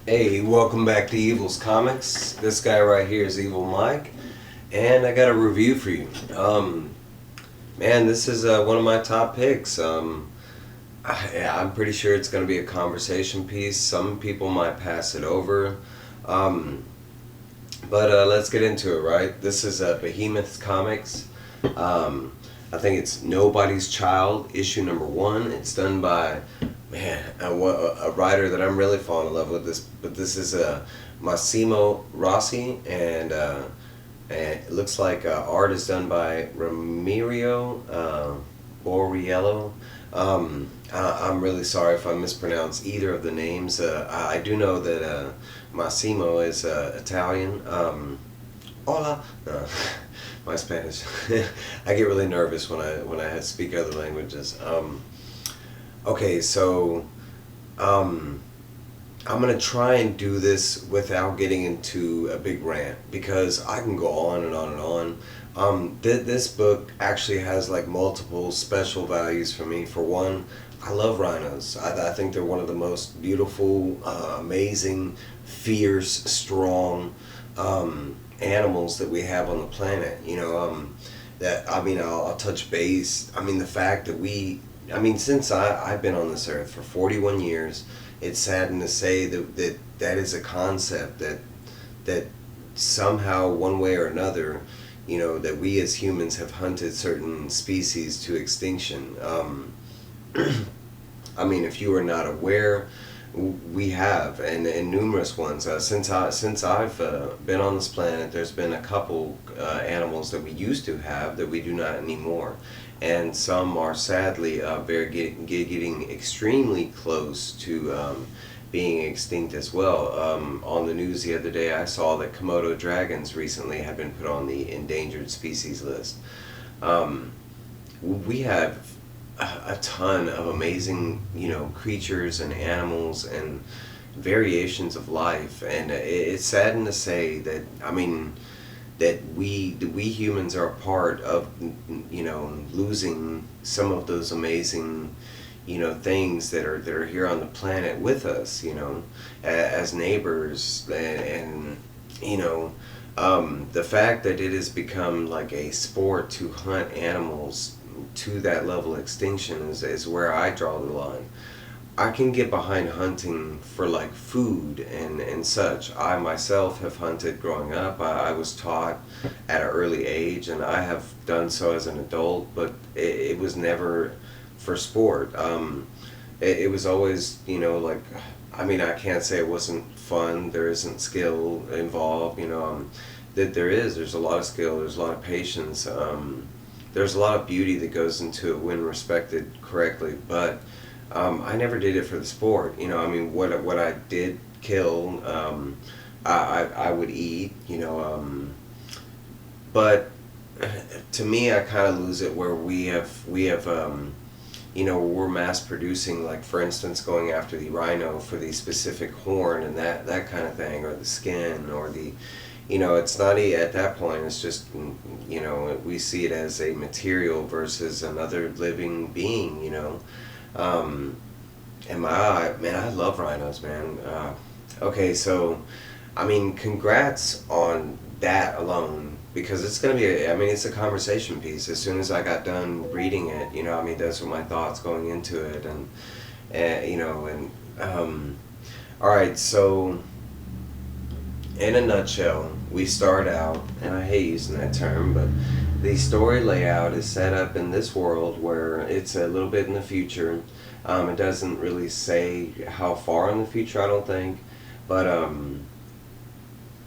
Hey, welcome back to Evil's Comics. This guy right here is Evil Mike, and I got a review for you. Man, this is one of my top picks. I'm pretty sure it's going to be a conversation piece. Some people might pass it over, um, but let's get into it. Right, this is Behemoth Comics. Um, I think it's Nobody's Child, issue number 1. It's done by a writer that I'm really falling in love with. This is Massimo Rosi, and it looks like art is done by Ramiro Borrallo. I'm really sorry if I mispronounce either of the names. I do know that Massimo is Italian. Hola. My Spanish. I get really nervous when I speak other languages. Okay, so I'm gonna try and do this without getting into a big rant because I can go on and on and on. This book actually has like multiple special values for me. For one, I love rhinos. I think they're one of the most beautiful, amazing, fierce, strong animals that we have on the planet. I'll touch base. I mean, the fact that since I've been on this earth for 41 years, it's saddened to say that is a concept that somehow, one way or another, that we as humans have hunted certain species to extinction. If you are not aware, we have, and numerous ones. Since I've been on this planet, there's been a couple animals that we used to have that we do not anymore, and some are sadly getting extremely close to being extinct as well. On the news the other day, I saw that Komodo dragons recently have been put on the endangered species list. We have a ton of amazing, creatures and animals and variations of life, and it's saddened to say that we humans are a part of, losing some of those amazing, things that are here on the planet with us, as neighbors, and the fact that it has become like a sport to hunt animals to that level of extinction is where I draw the line. I can get behind hunting for like food and such. I myself have hunted growing up. I was taught at an early age, and I have done so as an adult, but it was never for sport. It was always, I can't say it wasn't fun. There isn't skill involved, that there's a lot of skill, there's a lot of patience. There's a lot of beauty that goes into it when respected correctly, but I never did it for the sport. What I did kill, I would eat. But to me, I kind of lose it where we're mass producing, like for instance, going after the rhino for the specific horn and that kind of thing, or the skin, or the. It's not at that point. It's just, we see it as a material versus another living being. And I love rhinos, man. Okay, so, congrats on that alone, because it's gonna be. It's a conversation piece. As soon as I got done reading it, those were my thoughts going into it, all right, so. In a nutshell, we start out, and I hate using that term, but the story layout is set up in this world where it's a little bit in the future. It doesn't really say how far in the future, I don't think, but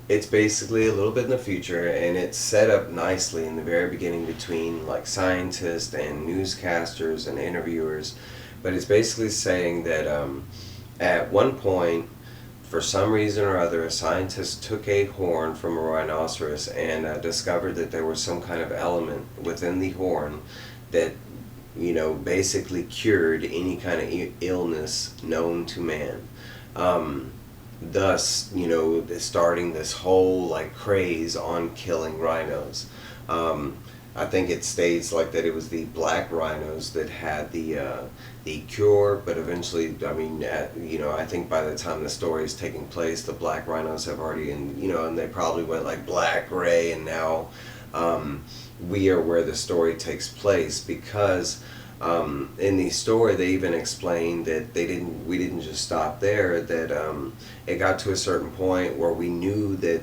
it's basically a little bit in the future, and it's set up nicely in the very beginning between like scientists and newscasters and interviewers. But it's basically saying that at one point, for some reason or other, a scientist took a horn from a rhinoceros and discovered that there was some kind of element within the horn that, basically cured any kind of illness known to man. Thus, starting this whole like craze on killing rhinos. I think it states like that it was the black rhinos that had the the cure, but eventually, I mean, I think by the time the story is taking place, the black rhinos have already, and they probably went like black, gray, and now we are where the story takes place, because in the story they even explained that we didn't just stop there, that it got to a certain point where we knew that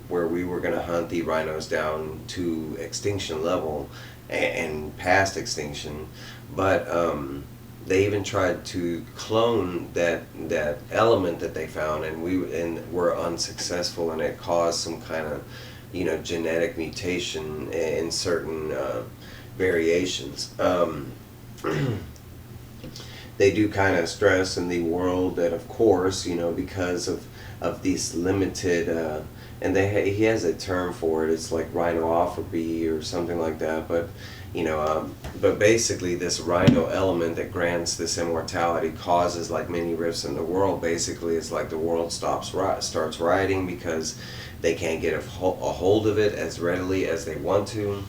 where we were going to hunt the rhinos down to extinction level and past extinction, but they even tried to clone that element that they found, and were unsuccessful, and it caused some kind of genetic mutation in certain variations. They do kind of stress in the world that, of course, because of these limited, and he has a term for it. It's like rhinophobia or something like that. But basically, this rhino element that grants this immortality causes like many rifts in the world. Basically, it's like the world starts rioting because they can't get a hold of it as readily as they want to.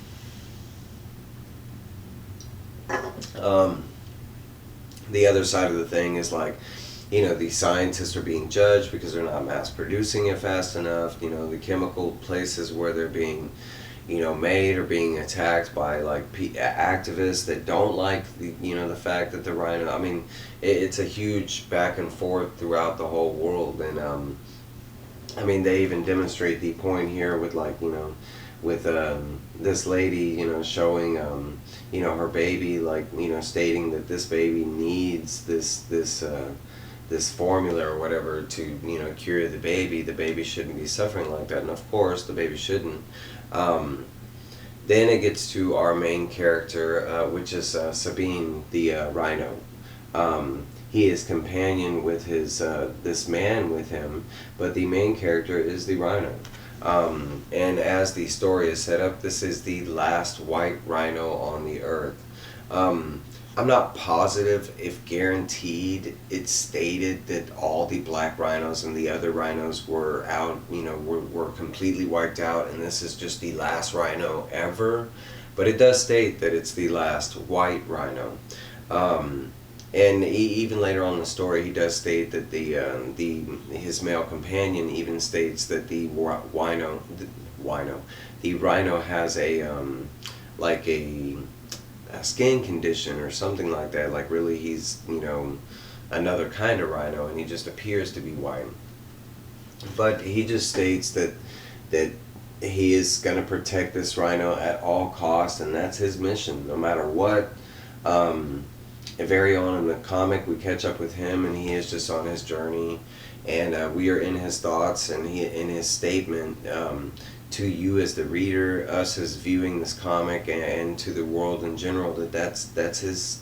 The other side of the thing is like, the scientists are being judged because they're not mass producing it fast enough. The chemical places where they're being, made are being attacked by like activists that don't like the fact that the rhino. I mean, it's a huge back and forth throughout the whole world, and I mean, they even demonstrate the point here with like with this lady showing her baby, like stating that this baby needs this formula or whatever to cure the baby. The baby shouldn't be suffering like that, and of course the baby shouldn't. Then it gets to our main character, which is Sabine the rhino. He is companion with his this man with him, but the main character is the rhino. And as the story is set up, this is the last white rhino on the earth. I'm not positive if guaranteed it's stated that all the black rhinos and the other rhinos were out, were completely wiped out, and this is just the last rhino ever. But it does state that it's the last white rhino. And even later on in the story, he does state that his male companion even states that the rhino has a skin condition or something like that. Like really, he's another kind of rhino, and he just appears to be white. But he just states that he is going to protect this rhino at all costs, and that's his mission, no matter what. Very on in the comic, we catch up with him, and he is just on his journey, and we are in his thoughts, and in his statement to you as the reader, us as viewing this comic, and to the world in general, that's his.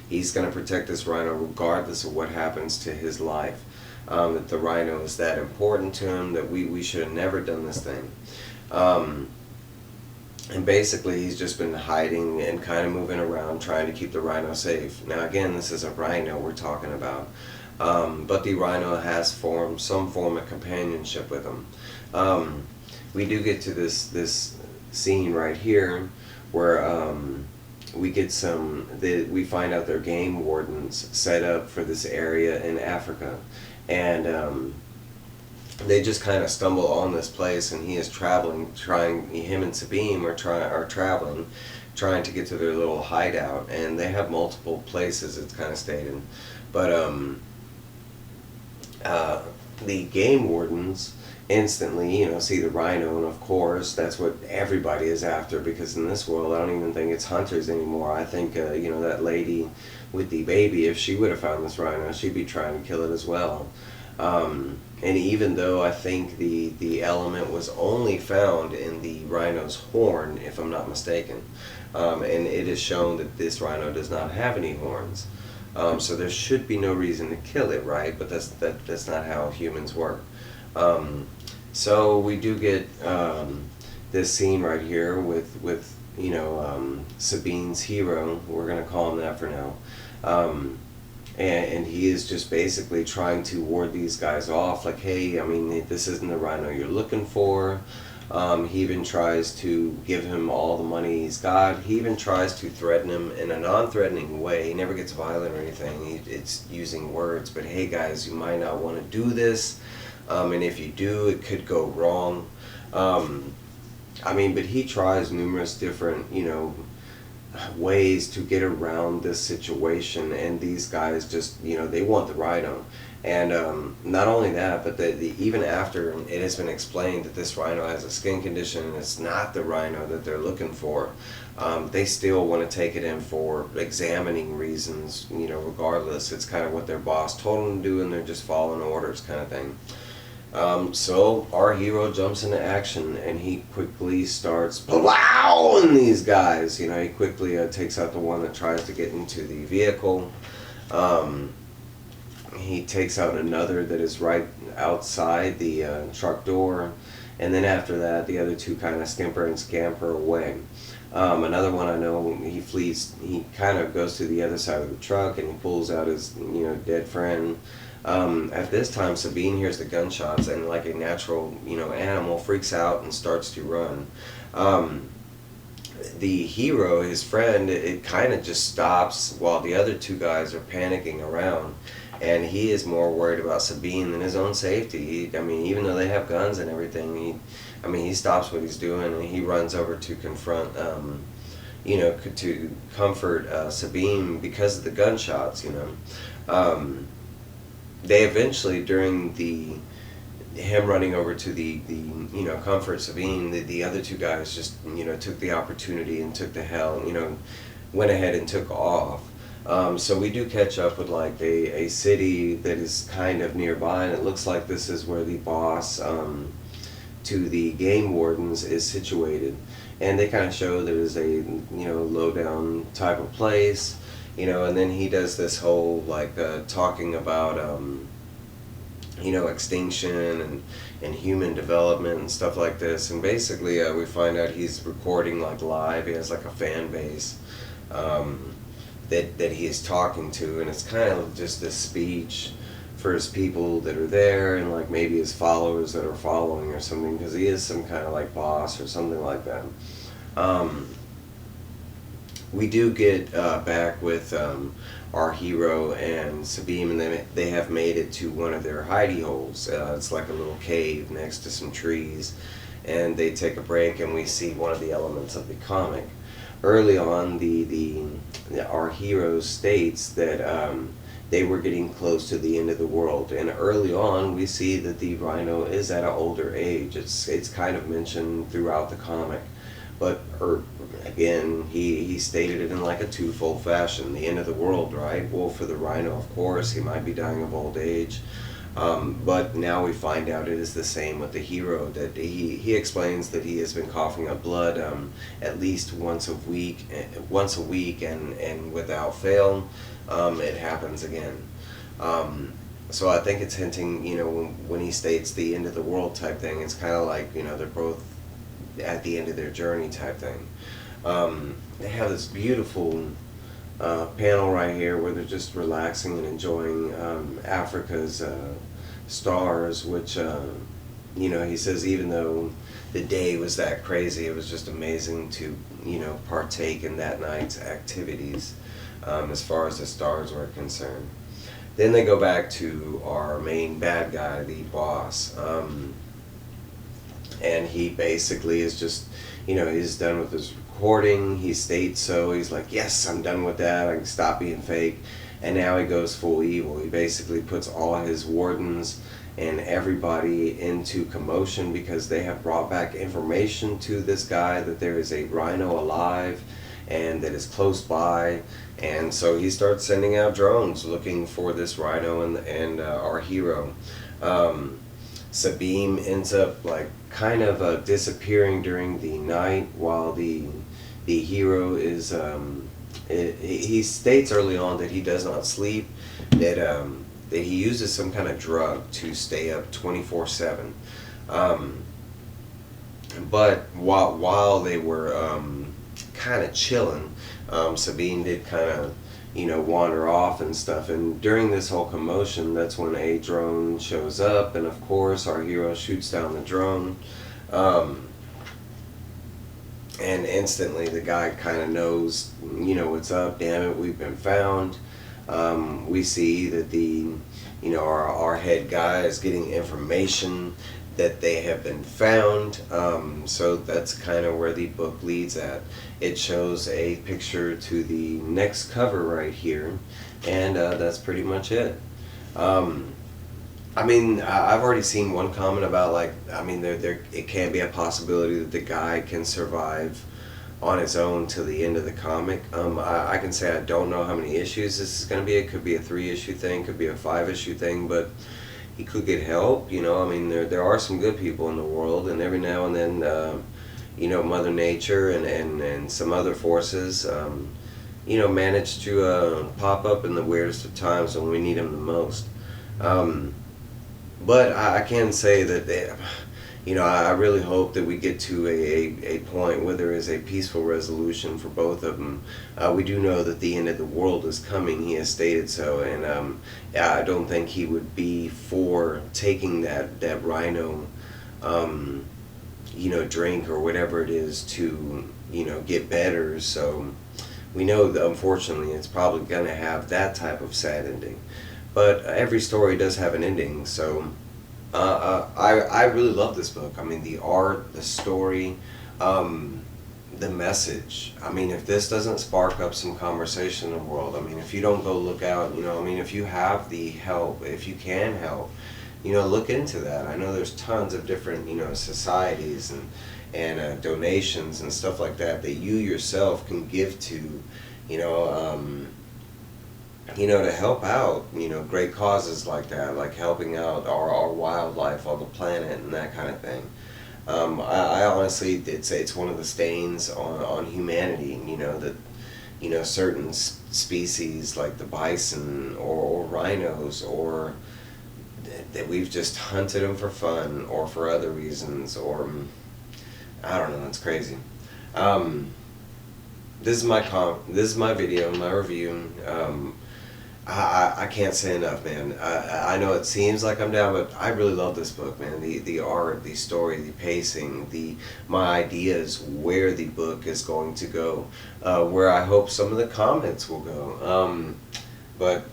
He's going to protect this rhino regardless of what happens to his life. That the rhino is that important to him that we should have never done this thing. And basically, he's just been hiding and kind of moving around, trying to keep the rhino safe. Now, again, this is a rhino we're talking about. But the rhino has formed some form of companionship with him. We do get to this scene right here where we get we find out they're game wardens set up for this area in Africa. And they just kind of stumble on this place, and he is traveling, him and Sabine are traveling, trying to get to their little hideout, and they have multiple places, it's kind of stated. But the game wardens instantly, see the rhino, and of course that's what everybody is after, because in this world I don't even think it's hunters anymore. I think that lady with the baby, if she would have found this rhino, she'd be trying to kill it as well. And even though I think the element was only found in the rhino's horn, if I'm not mistaken, and it is shown that this rhino does not have any horns, so there should be no reason to kill it, right? But that's not how humans work. So we do get this scene right here with Sabine's hero. We're gonna call him that for now. And he is just basically trying to ward these guys off, like, hey, I mean, this isn't the rhino you're looking for. He even tries to give him all the money he's got. He even tries to threaten him in a non-threatening way. He never gets violent or anything. It's using words, but hey guys, you might not want to do this, and if you do, it could go wrong. I mean, but he tries numerous different, ways to get around this situation, and these guys just, they want the rhino. And not only that, but even after it has been explained that this rhino has a skin condition and it's not the rhino that they're looking for, they still want to take it in for examining reasons, regardless. It's kind of what their boss told them to do, and they're just following orders kind of thing. So our hero jumps into action, and he quickly starts plowing these guys. He quickly takes out the one that tries to get into the vehicle. He takes out another that is right outside the truck door, and then after that, the other two kind of skimper and scamper away. Another one I know, he flees. He kind of goes to the other side of the truck, and he pulls out his dead friend. At this time, Sabine hears the gunshots, and like a natural animal, freaks out and starts to run. The hero, his friend, it kind of just stops while the other two guys are panicking around, and he is more worried about Sabine than his own safety. I mean, even though they have guns and everything, he stops what he's doing, and he runs over to confront, to comfort Sabine because of the gunshots. They eventually, during him running over to the comfort Sabine, the other two guys just took the opportunity and took the hell, went ahead and took off. So we do catch up with like a city that is kind of nearby, and it looks like this is where the boss to the game wardens is situated, and they kind of show that it is a low down type of place. And then he does this whole like talking about extinction and human development and stuff like this. And basically we find out he's recording like live. He has like a fan base that he is talking to, and it's kind of just a speech for his people that are there, and like maybe his followers that are following or something, because he is some kind of like boss or something like that. We do get back with our hero and Sabine, and they have made it to one of their hidey holes. It's like a little cave next to some trees, and they take a break, and we see one of the elements of the comic. Early on, our hero states that they were getting close to the end of the world, and early on we see that the rhino is at an older age. It's kind of mentioned throughout the comic. But again, he stated it in like a twofold fashion. The end of the world, right? Well, for the rhino, of course, he might be dying of old age. But now we find out it is the same with the hero, that he explains that he has been coughing up blood at least once a week, and without fail, it happens again. So I think it's hinting, when he states the end of the world type thing, it's kind of like, they're both at the end of their journey type thing. They have this beautiful panel right here where they're just relaxing and enjoying Africa's stars, which he says even though the day was that crazy, it was just amazing to partake in that night's activities as far as the stars were concerned. Then they go back to our main bad guy, the boss. And he basically is just, he's done with his recording. He states so. He's like, yes, I'm done with that. I can stop being fake. And now he goes full evil. He basically puts all his wardens and everybody into commotion because they have brought back information to this guy that there is a rhino alive and that is close by. And so he starts sending out drones looking for this rhino and our hero. Sabine ends up like kind of disappearing during the night while the hero is he states early on that he does not sleep, that he uses some kind of drug to stay up 24/7. But while they were kind of chilling, Sabine did kind of wander off and stuff, and during this whole commotion, that's when a drone shows up, and of course our hero shoots down the drone. and instantly the guy kind of knows, what's up. Damn it, we've been found. We see that our head guy is getting information that they have been found. So that's kind of where the book leads at. It shows a picture to the next cover right here, and that's pretty much it. I've already seen one comment about, like, there it can be a possibility that the guy can survive on his own till the end of the comic. I can say I don't know how many issues this is going to be. It could be a 3-issue thing, could be a 5-issue thing, but he could get help. There are some good people in the world, and every now and then, Mother Nature and some other forces, manage to pop up in the weirdest of times when we need them the most. But I can say that I really hope that we get to a point where there is a peaceful resolution for both of them. We do know that the end of the world is coming. He has stated so, and I don't think he would be for taking that rhino, drink or whatever it is to, get better. So we know that unfortunately it's probably going to have that type of sad ending. But every story does have an ending, so I really love this book. The art, the story, the message. If this doesn't spark up some conversation in the world, if you don't go look out, if you have the help, if you can help, look into that. I know there's tons of different, societies and donations and stuff like that you yourself can give to, to help out, great causes like that, like helping out our wildlife on the planet and that kind of thing. I honestly, it's one of the stains on humanity, that, certain species like the bison or rhinos, or that we've just hunted them for fun or for other reasons, or I don't know, it's crazy. This is my video, my review. I can't say enough, man. I know it seems like I'm down, but I really love this book, man. The art, the story, the pacing, my ideas, where the book is going to go, where I hope some of the comments will go. But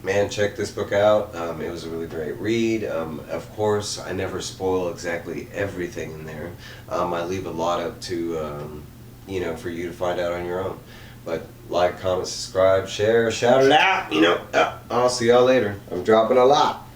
man, check this book out. It was a really great read. Of course, I never spoil exactly everything in there. I leave a lot up to for you to find out on your own. But like, comment, subscribe, share, shout it out. I'll see y'all later. I'm dropping a lot.